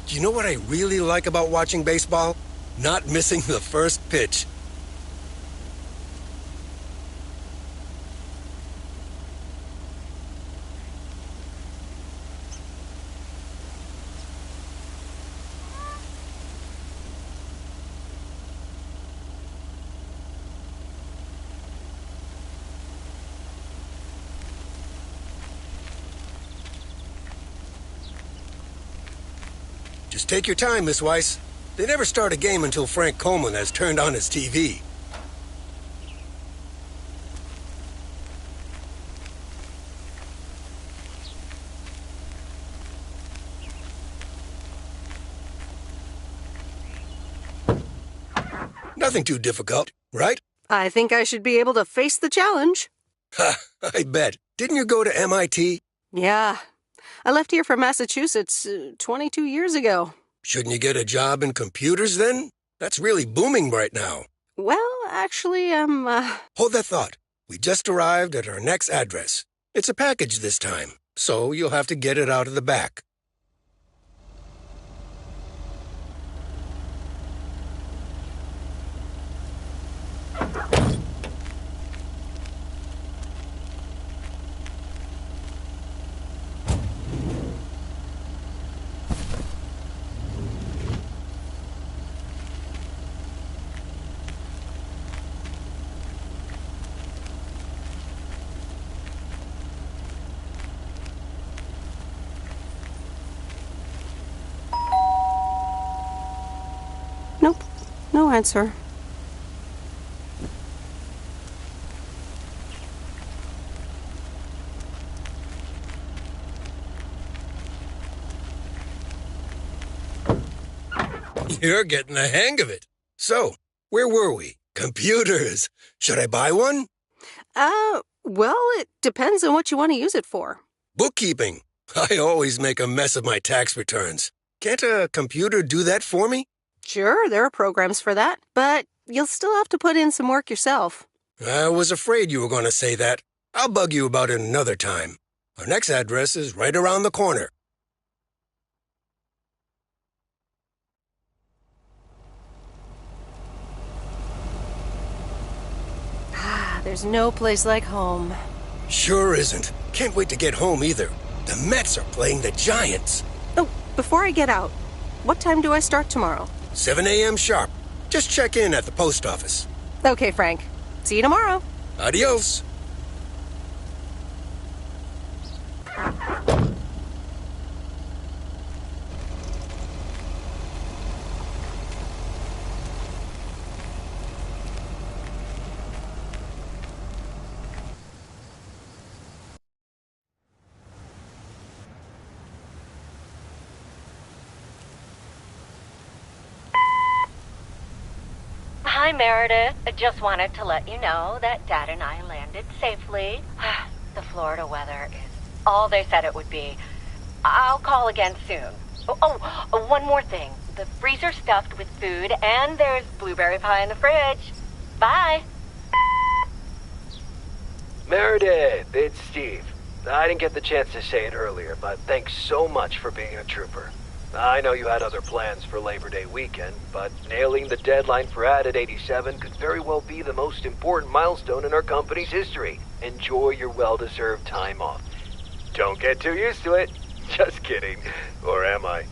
Do you know what I really like about watching baseball? Not missing the first pitch. Just take your time, Miss Weiss. They never start a game until Frank Coleman has turned on his TV. Nothing too difficult, right? I think I should be able to face the challenge. Ha, I bet. Didn't you go to MIT? Yeah. I left here from Massachusetts 22 years ago. Shouldn't you get a job in computers then? That's really booming right now. Well, actually, Hold that thought. We just arrived at our next address. It's a package this time, so you'll have to get it out of the back. nope, no answer. You're getting the hang of it. So, where were we? Computers. Should I buy one? Well, it depends on what you want to use it for. Bookkeeping. I always make a mess of my tax returns. Can't a computer do that for me? Sure, there are programs for that, but you'll still have to put in some work yourself. I was afraid you were going to say that. I'll bug you about it another time. Our next address is right around the corner. There's no place like home. Sure isn't. Can't wait to get home either. The Mets are playing the Giants. Oh, before I get out, what time do I start tomorrow? 7 a.m. sharp. Just check in at the post office. Okay, Frank. See you tomorrow. Adios. Hi, Meredith. I just wanted to let you know that Dad and I landed safely. The Florida weather is all they said it would be. I'll call again soon. One more thing. The freezer's stuffed with food, and there's blueberry pie in the fridge. Bye. Meredith, it's Steve. I didn't get the chance to say it earlier, but thanks so much for being a trooper. I know you had other plans for Labor Day weekend, but nailing the deadline for Added 87 could very well be the most important milestone in our company's history. Enjoy your well-deserved time off. Don't get too used to it. Just kidding. Or am I?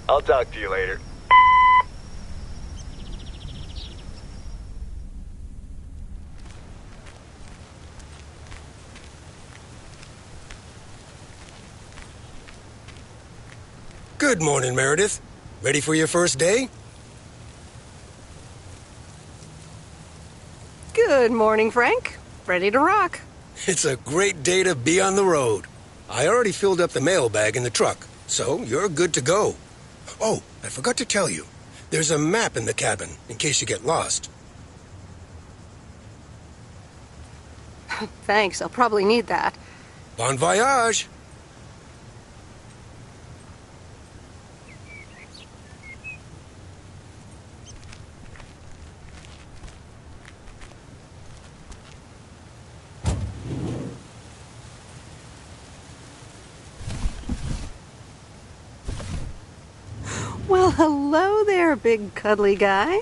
I'll talk to you later. Good morning, Meredith. Ready for your first day? Good morning, Frank. Ready to rock. It's a great day to be on the road. I already filled up the mailbag in the truck, so you're good to go. Oh, I forgot to tell you. There's a map in the cabin, in case you get lost. Thanks, I'll probably need that. Bon voyage! Well, hello there, big cuddly guy.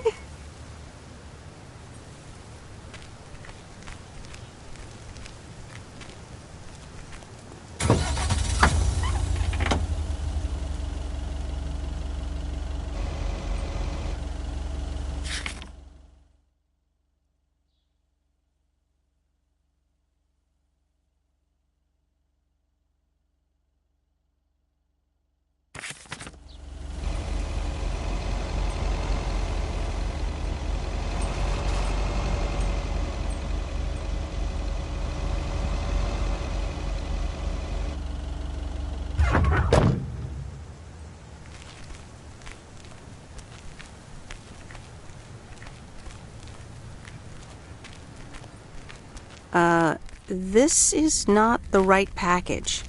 This is not the right package.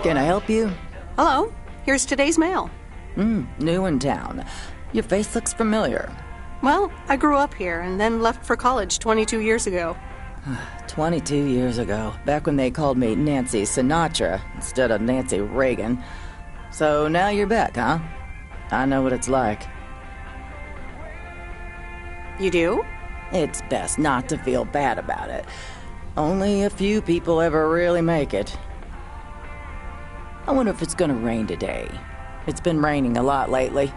Can I help you? Hello, here's today's mail. New in town. Your face looks familiar. Well, I grew up here and then left for college 22 years ago. 22 years ago, back when they called me Nancy Sinatra instead of Nancy Reagan. So now you're back, huh? I know what it's like. You do? It's best not to feel bad about it. Only a few people ever really make it. I wonder if it's gonna rain today. It's been raining a lot lately.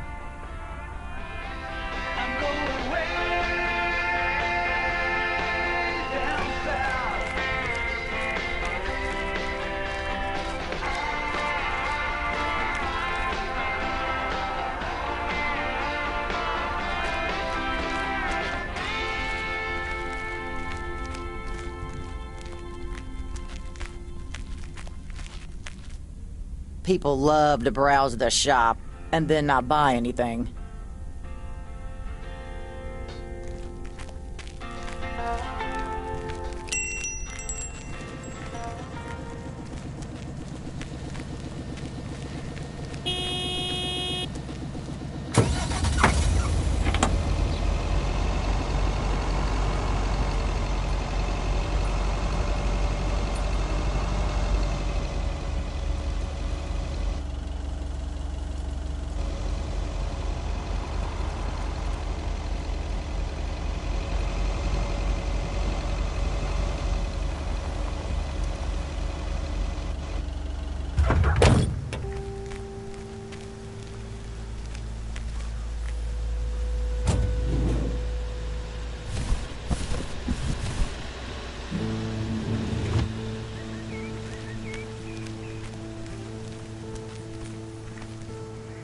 People love to browse the shop and then not buy anything.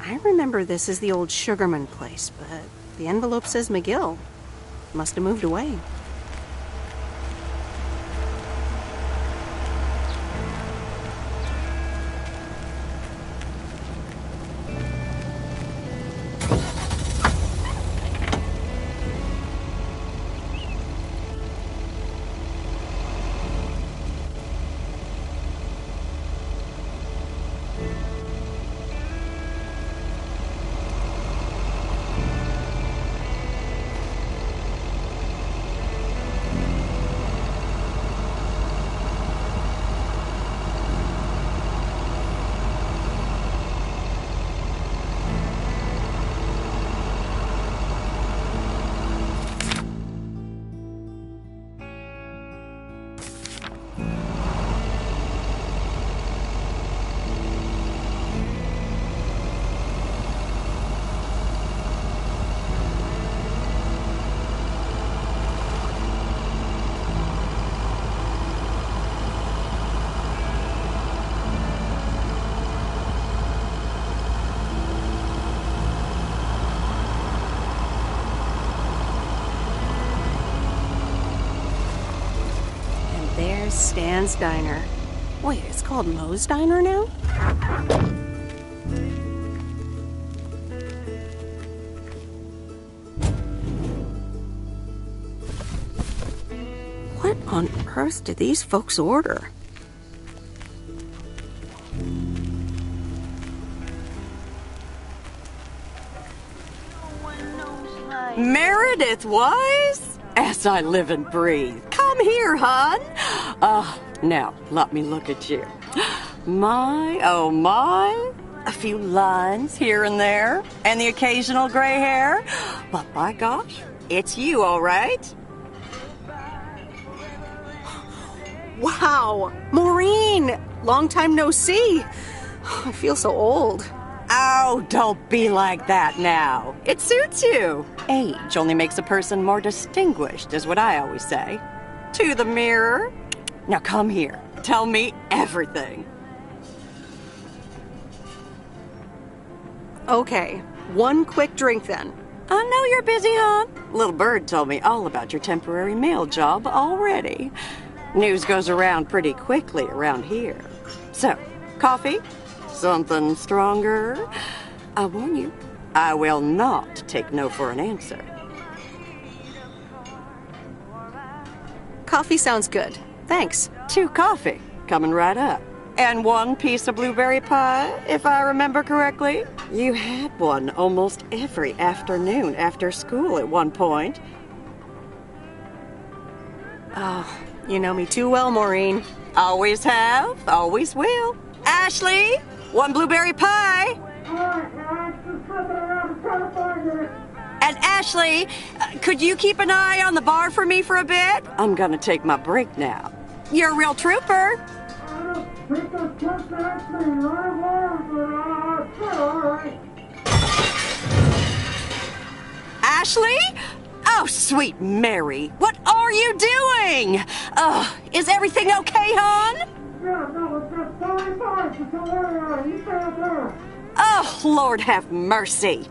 I remember this as the old Sugarman place, but the envelope says McGill. Must have moved away. There's Stan's Diner. Wait, it's called Moe's Diner now? What on earth did these folks order? Meredith Wise? As I live and breathe. Come here, hon. Now, let me look at you. My, oh my. A few lines here and there, and the occasional gray hair. But by gosh, it's you, all right? Wow! Maureen! Long time no see. I feel so old. Oh, don't be like that now. It suits you. Age only makes a person more distinguished, is what I always say. To the mirror. Now come here. Tell me everything. Okay, one quick drink then. I know you're busy, hon. Little Bird told me all about your temporary mail job already. News goes around pretty quickly around here. So, coffee? Something stronger? I warn you, I will not take no for an answer. Coffee sounds good. Thanks. 2 coffee, coming right up. And 1 piece of blueberry pie, if I remember correctly. You had one almost every afternoon after school at one point. Oh, you know me too well, Maureen. Always have, always will. Ashley, 1 blueberry pie. And Ashley, could you keep an eye on the bar for me for a bit? I'm gonna take my break now. You're a real trooper. Ashley? Oh, sweet Mary, what are you doing? Is everything okay, hon? Oh, Lord have mercy.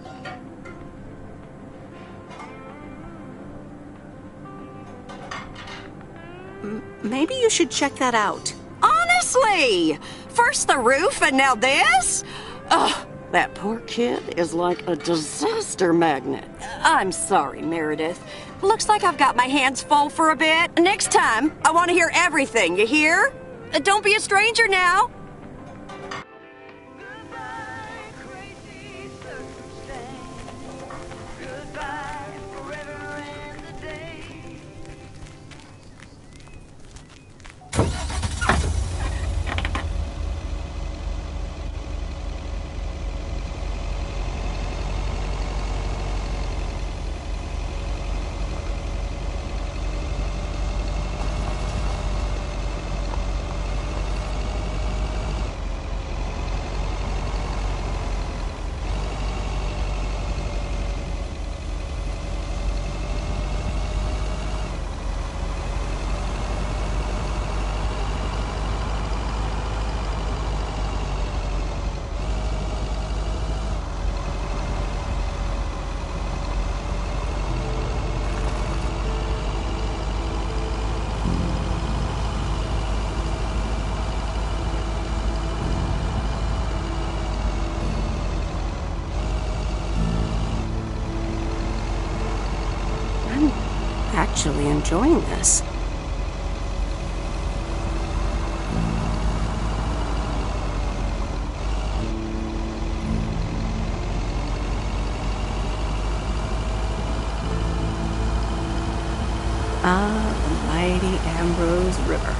Maybe you should check that out. Honestly, first the roof and now this? Ugh, that poor kid is like a disaster magnet. I'm sorry, Meredith. Looks like I've got my hands full for a bit. Next time, I want to hear everything, you hear? Don't be a stranger now. Actually enjoying this. The mighty Ambrose River.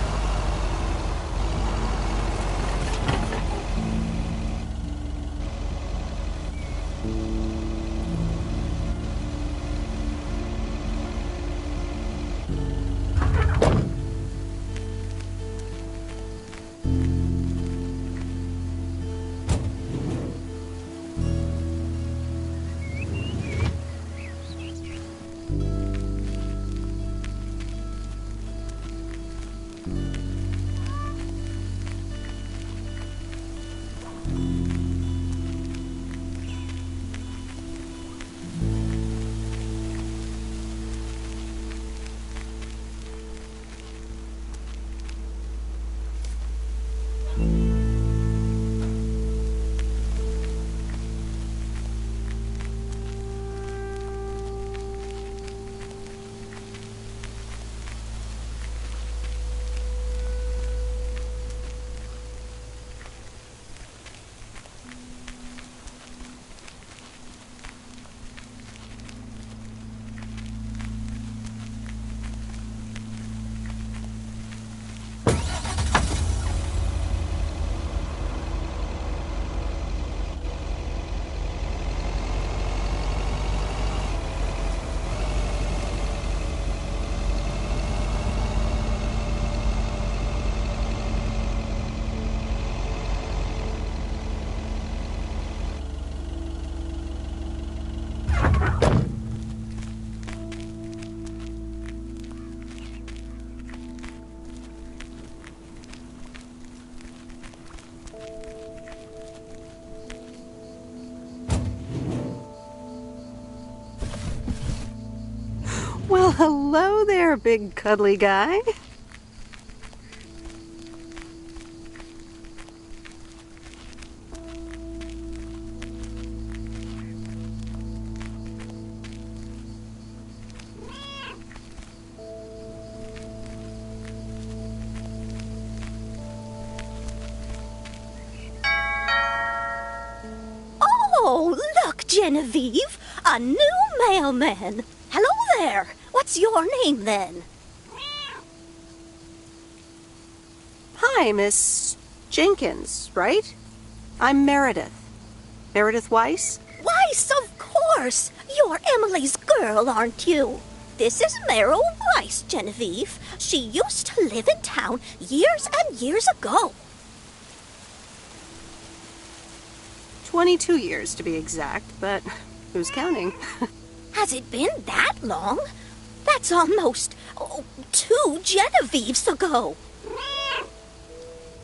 Well, hello there, big cuddly guy. Oh, look, Genevieve, a new mailman. Hello there. What's your name, then? Hi, Miss Jenkins, right? I'm Meredith. Meredith Weiss? Weiss, of course. You're Emily's girl, aren't you? This is Meryl Weiss, Genevieve. She used to live in town years and years ago. 22 years to be exact, but who's counting? Has it been that long? That's almost 2 Genevieves ago.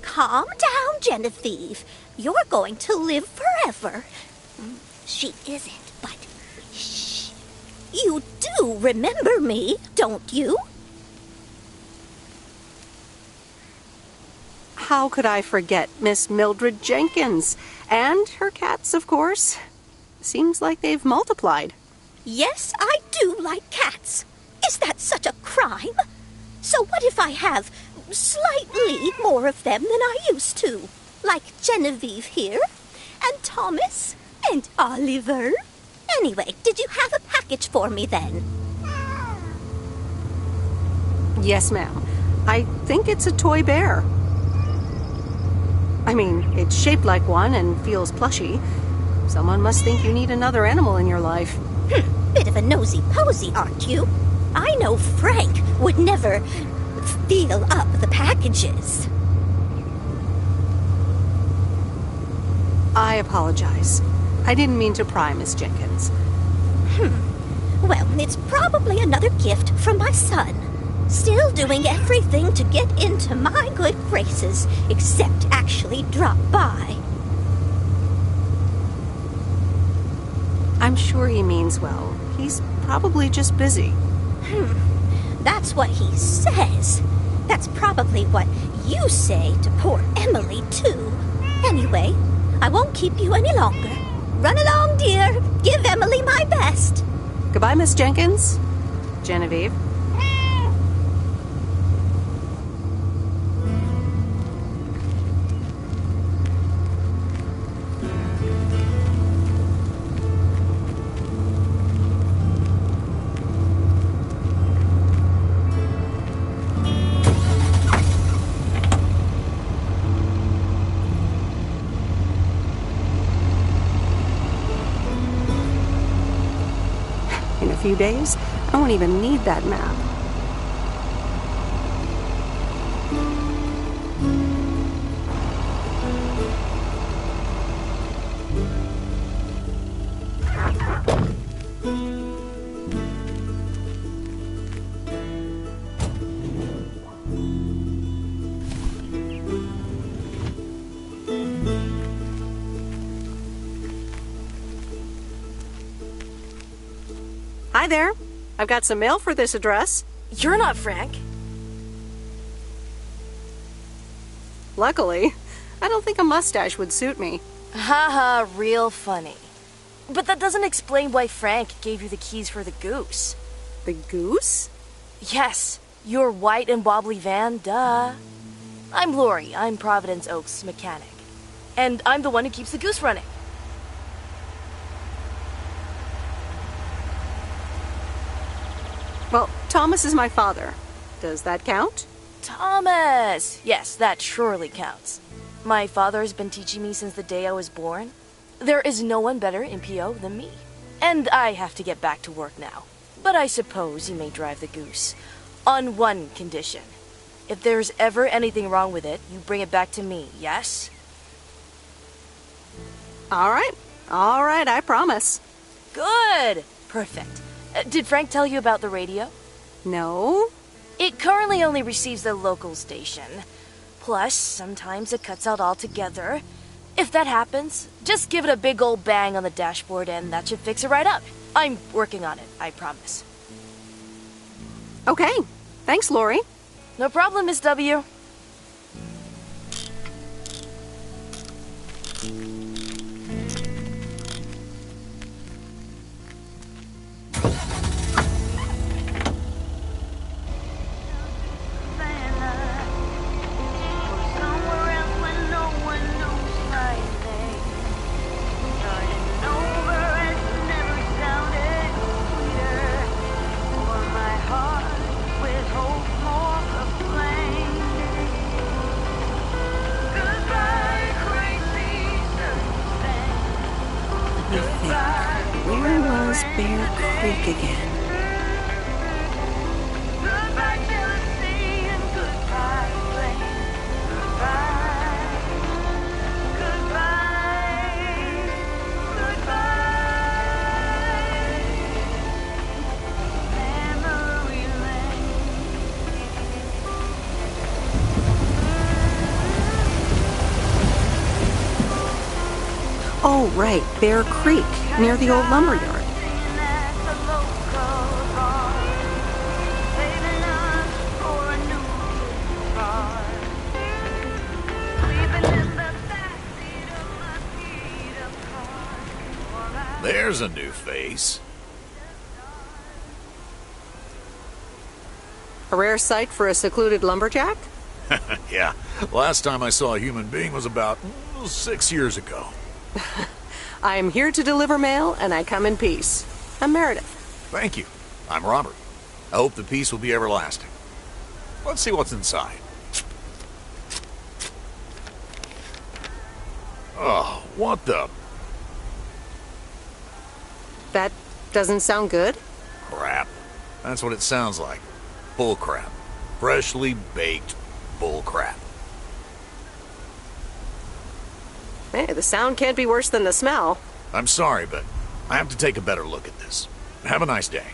Calm down, Genevieve. You're going to live forever. She isn't, but shh. You do remember me, don't you? How could I forget Miss Mildred Jenkins? And her cats, of course. Seems like they've multiplied. Yes, I do like cats. Is that such a crime? So what if I have slightly more of them than I used to? Like Genevieve here, and Thomas, and Oliver. Anyway, did you have a package for me then? Yes, ma'am. I think it's a toy bear. I mean, it's shaped like one and feels plushy. Someone must think you need another animal in your life. Bit of a nosy-posy, aren't you? I know Frank would never feel up the packages. I apologize. I didn't mean to pry, Miss Jenkins. Well, it's probably another gift from my son. Still doing everything to get into my good graces, except actually drop by. I'm sure he means well. He's probably just busy. That's what he says. That's probably what you say to poor Emily, too. Anyway, I won't keep you any longer. Run along, dear. Give Emily my best. Goodbye, Miss Jenkins. Genevieve. In a few days, I won't even need that map. Hi there. I've got some mail for this address. You're not Frank. Luckily, I don't think a mustache would suit me. Haha, real funny. But that doesn't explain why Frank gave you the keys for the goose. The goose? Yes, your white and wobbly van, duh. I'm Lori, I'm Providence Oaks' mechanic. And I'm the one who keeps the goose running. Well, Thomas is my father. Does that count? Thomas! Yes, that surely counts. My father has been teaching me since the day I was born. There is no one better in PO than me. And I have to get back to work now. But I suppose you may drive the goose. On one condition. If there's ever anything wrong with it, you bring it back to me, yes? All right, I promise. Good! Perfect. Did Frank tell you about the radio? No? It currently only receives the local station. Plus, sometimes it cuts out altogether. If that happens, just give it a big old bang on the dashboard and that should fix it right up. I'm working on it, I promise. Okay. Thanks, Lori. No problem, Miss W. Where was Bear Creek again? Oh, right, Bear Creek, near the old lumberyard. There's a new face. A rare sight for a secluded lumberjack? Yeah, last time I saw a human being was about 6 years ago. I am here to deliver mail, and I come in peace. I'm Meredith. Thank you. I'm Robert. I hope the peace will be everlasting. Let's see what's inside. Oh, what the... That doesn't sound good. crap. That's what it sounds like. Bull crap. Freshly baked bull crap. Hey, the sound can't be worse than the smell. I'm sorry, but I have to take a better look at this. Have a nice day.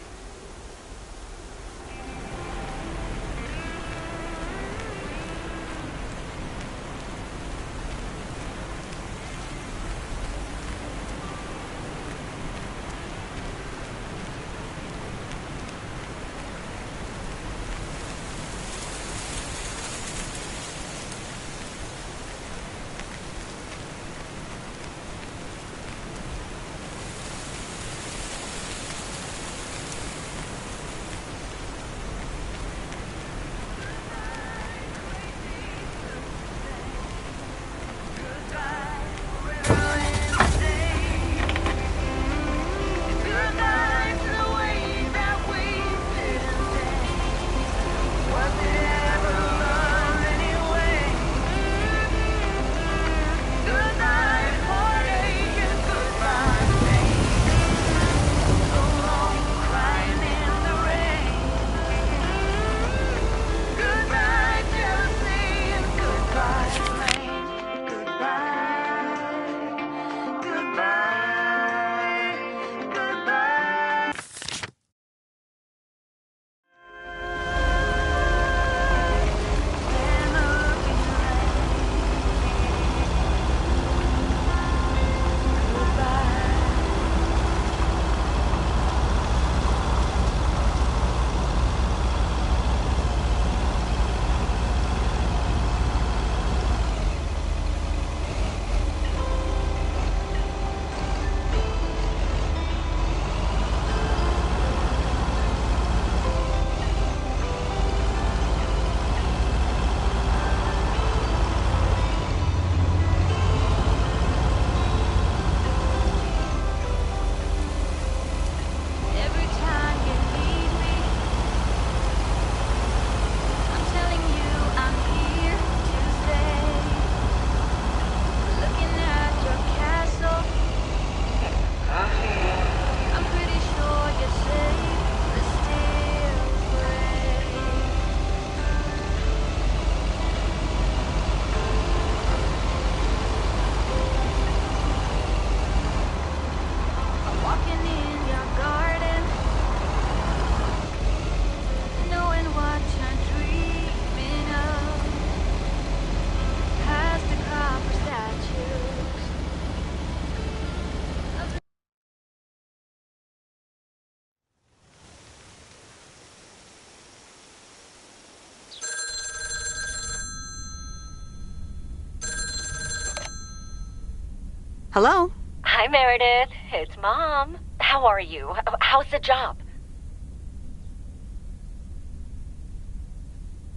Hello? Hi, Meredith. It's Mom. How are you? How's the job?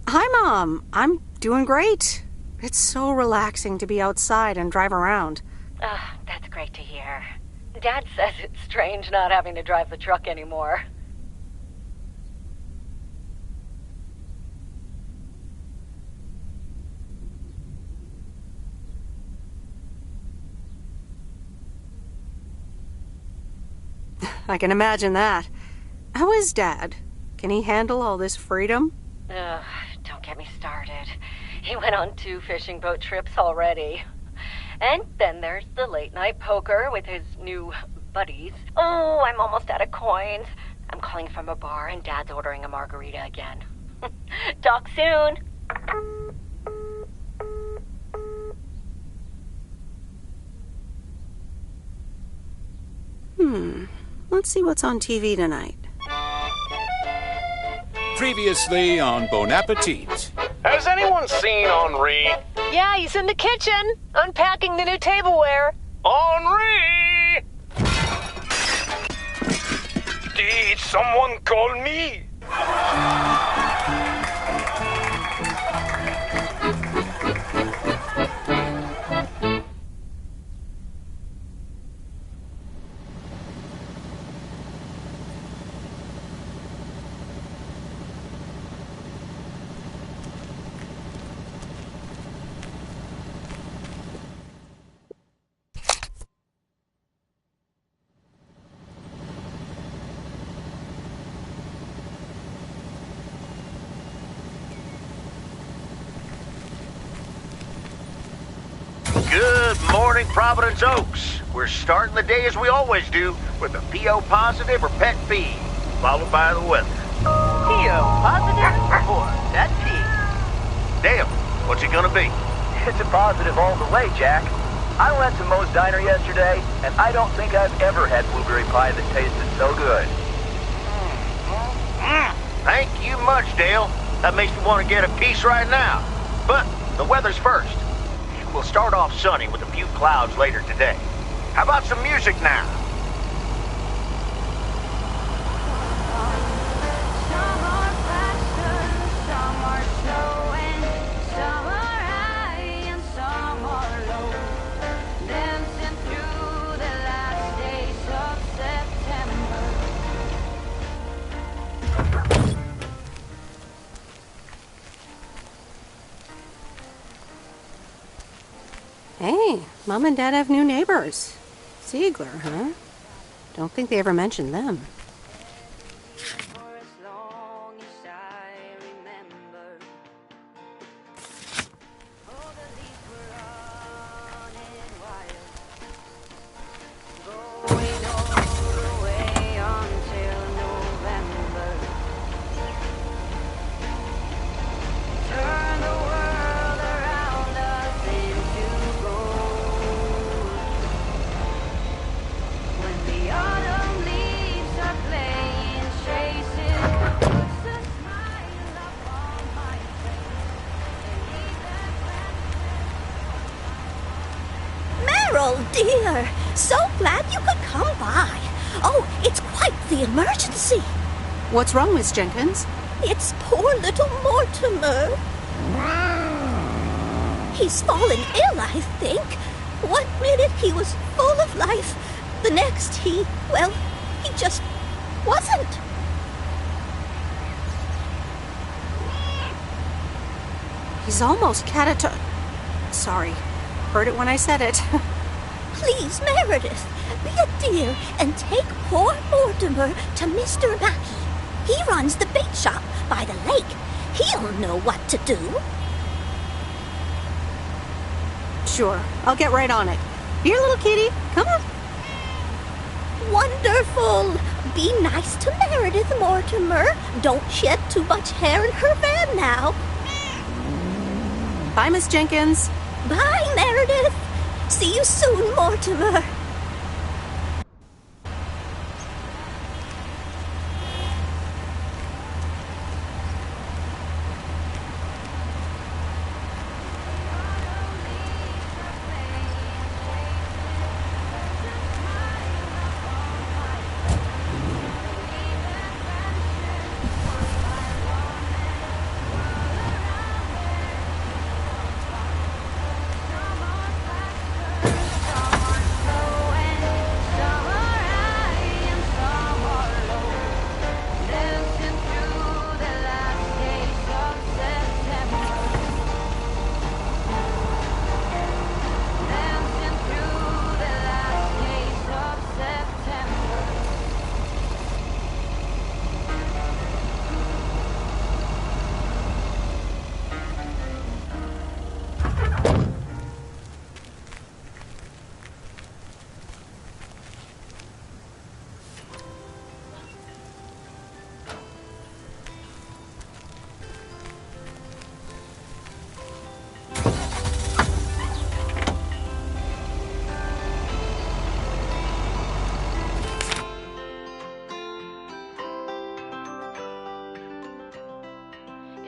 Hi, Mom. I'm doing great. It's so relaxing to be outside and drive around. That's great to hear. Dad says it's strange not having to drive the truck anymore. I can imagine that. How is Dad? Can he handle all this freedom? Don't get me started. He went on 2 fishing boat trips already. And then there's the late-night poker with his new buddies. Oh, I'm almost out of coins. I'm calling from a bar and Dad's ordering a margarita again. Talk soon. Let's see what's on TV tonight. Previously on Bon Appetit. Has anyone seen Henri? Yeah, he's in the kitchen, unpacking the new tableware. Henri! Did someone call me? Good morning, Providence Oaks. We're starting the day as we always do with a PO positive or pet peeve, followed by the weather. PO positive or that peeve? Dale, what's it gonna be? It's a positive all the way, Jack. I went to Moe's Diner yesterday, and I don't think I've ever had blueberry pie that tasted so good. Thank you much, Dale. That makes me want to get a piece right now. But the weather's first. We'll start off sunny with a few clouds later today. How about some music now? Hey, Mom and Dad have new neighbors. Ziegler, huh? Don't think they ever mentioned them. Oh dear, so glad you could come by. Oh, it's quite the emergency. What's wrong, Miss Jenkins? It's poor little Mortimer. He's fallen ill, I think. One minute he was full of life. The next he just wasn't. He's almost Sorry. Heard it when I said it. Please, Meredith, be a dear and take poor Mortimer to Mr. Mackey. He runs the bait shop by the lake. He'll know what to do. Sure, I'll get right on it. Here, little kitty, come on. Wonderful. Be nice to Meredith, Mortimer. Don't shed too much hair in her van now. Bye, Miss Jenkins. Bye, Meredith. See you soon, Mortimer.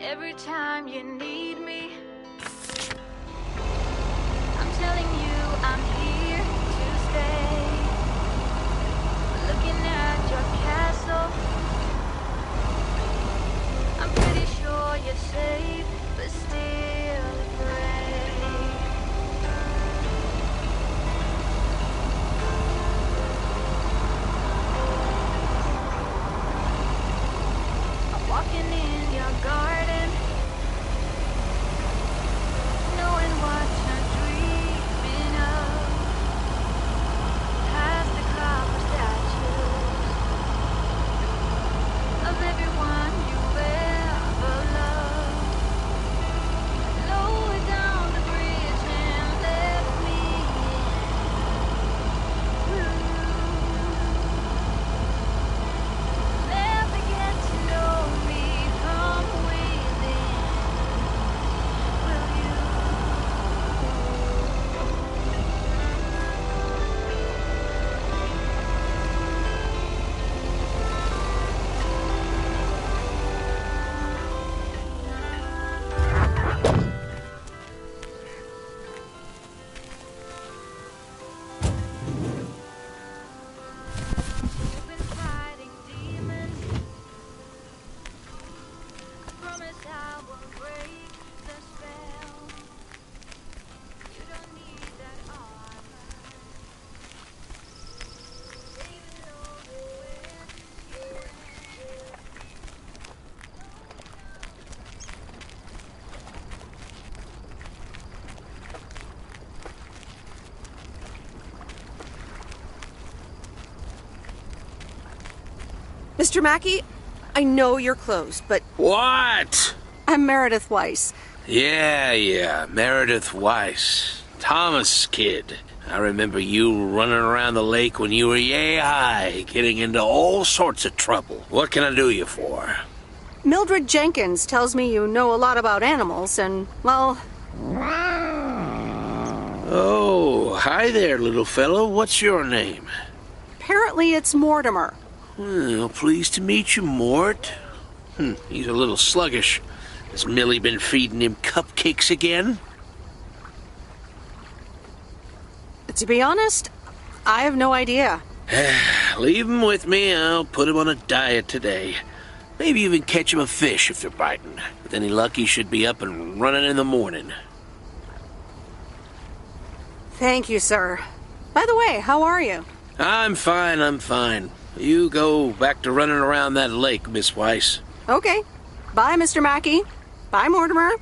every time you need me. I'm telling you I'm here to stay. Looking at your castle, I'm pretty sure you're safe, but still afraid. I'm walking in your garden, knowing what you're dreaming of. Past the copper statues of everyone you ever loved. Lower down the bridge and let me in. Never get to know me from within. Will you? You've been fighting demons. I promise I won't break the spell. You don't need that armor. Even though when you Mr. Mackey, I know you're closed, but What? I'm Meredith Weiss. Yeah, Meredith Weiss. Thomas' kid. I remember you running around the lake when you were yay high, getting into all sorts of trouble. What can I do you for? Mildred Jenkins tells me you know a lot about animals, and, well... Oh, hi there, little fellow. What's your name? Apparently it's Mortimer. Well, pleased to meet you, Mort. He's a little sluggish. Has Millie been feeding him cupcakes again? To be honest, I have no idea. Leave him with me. I'll put him on a diet today. Maybe even catch him a fish if they're biting. With any luck, he should be up and running in the morning. Thank you, sir. By the way, how are you? I'm fine. You go back to running around that lake, Miss Weiss. Okay. Bye, Mr. Mackey. Bye, Mortimer.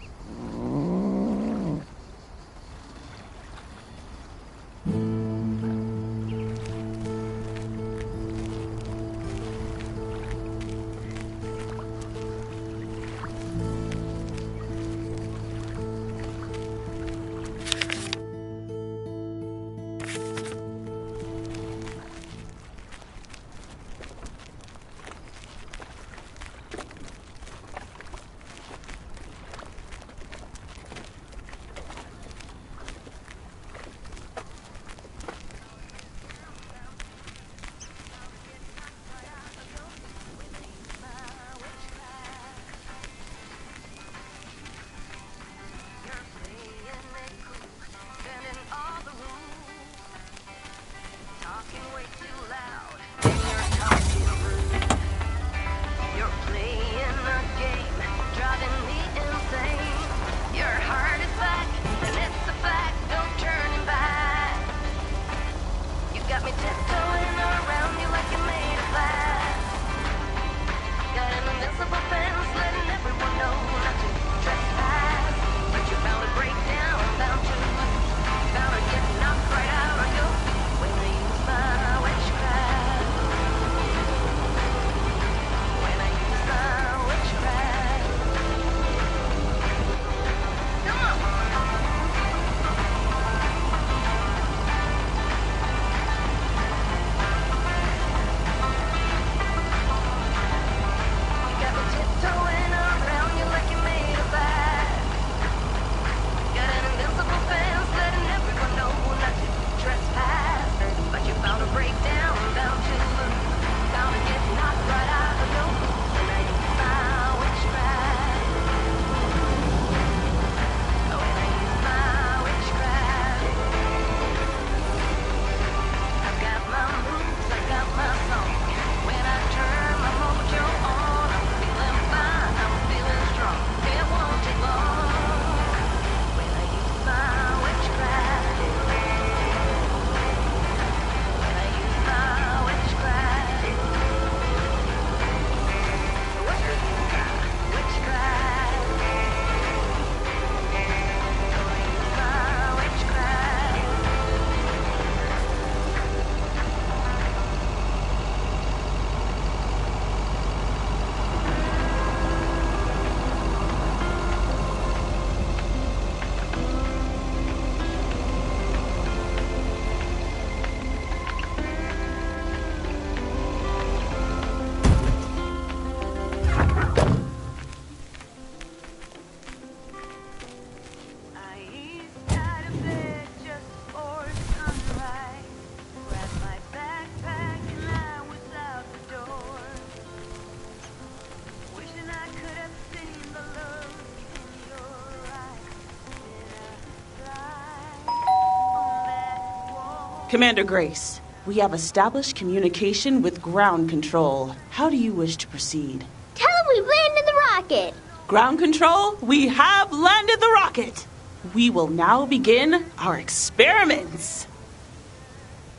Commander Grace, we have established communication with ground control. How do you wish to proceed? Tell them we landed the rocket. Ground control, we have landed the rocket. We will now begin our experiments.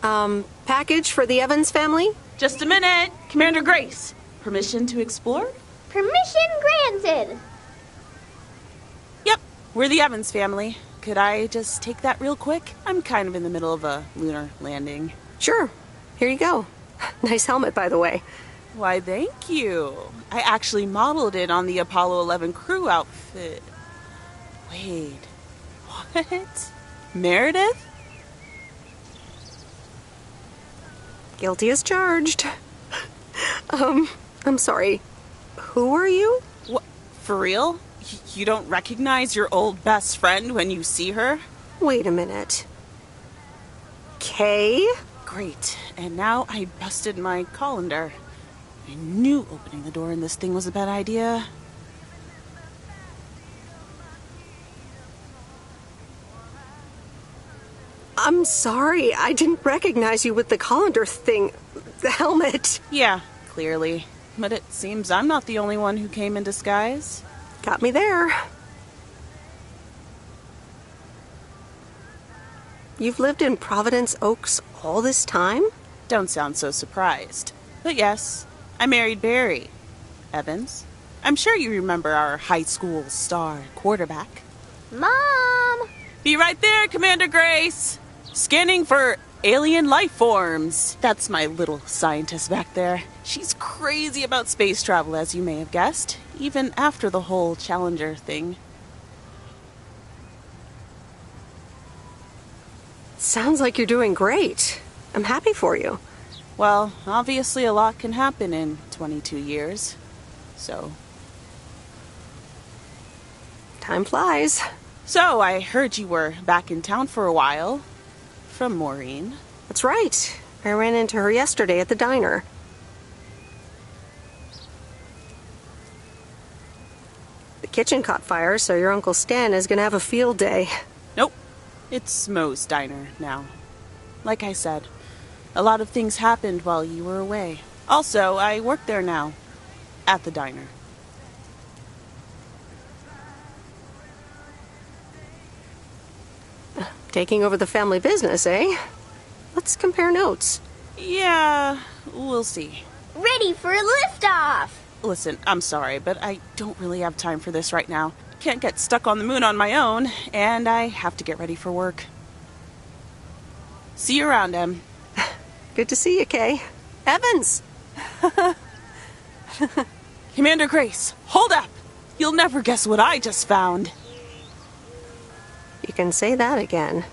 Package for the Evans family? Just a minute. Commander Grace, permission to explore? Permission granted. Yep, we're the Evans family. Could I just take that real quick? I'm kind of in the middle of a lunar landing. Sure. Here you go. Nice helmet, by the way. Why, thank you. I actually modeled it on the Apollo 11 crew outfit. Wait, what? Meredith? Guilty as charged. I'm sorry. Who are you? What? For real? You don't recognize your old best friend when you see her? Wait a minute. Kay? Great. And now I busted my colander. I knew opening the door in this thing was a bad idea. I'm sorry. I didn't recognize you with the colander thing. The helmet. Yeah, clearly. But it seems I'm not the only one who came in disguise. Got me there. You've lived in Providence Oaks all this time? Don't sound so surprised. But yes, I married Barry Evans. I'm sure you remember our high school star quarterback. Mom! Be right there, Commander Grace! Scanning for alien life forms. That's my little scientist back there. She's crazy about space travel, as you may have guessed, even after the whole Challenger thing. Sounds like you're doing great. I'm happy for you. Well, obviously a lot can happen in 22 years. So... time flies. So, I heard you were back in town for a while. From Maureen. That's right. I ran into her yesterday at the diner. The kitchen caught fire, so your Uncle Stan is gonna have a field day. Nope. It's Mo's diner now. Like I said, a lot of things happened while you were away. Also, I work there now. At the diner. Taking over the family business, eh? Let's compare notes. Yeah, we'll see. Ready for a liftoff! Listen, I'm sorry, but I don't really have time for this right now. Can't get stuck on the moon on my own, and I have to get ready for work. See you around, Em. Good to see you, Kay. Evans! Commander Grace, hold up! You'll never guess what I just found. You can say that again.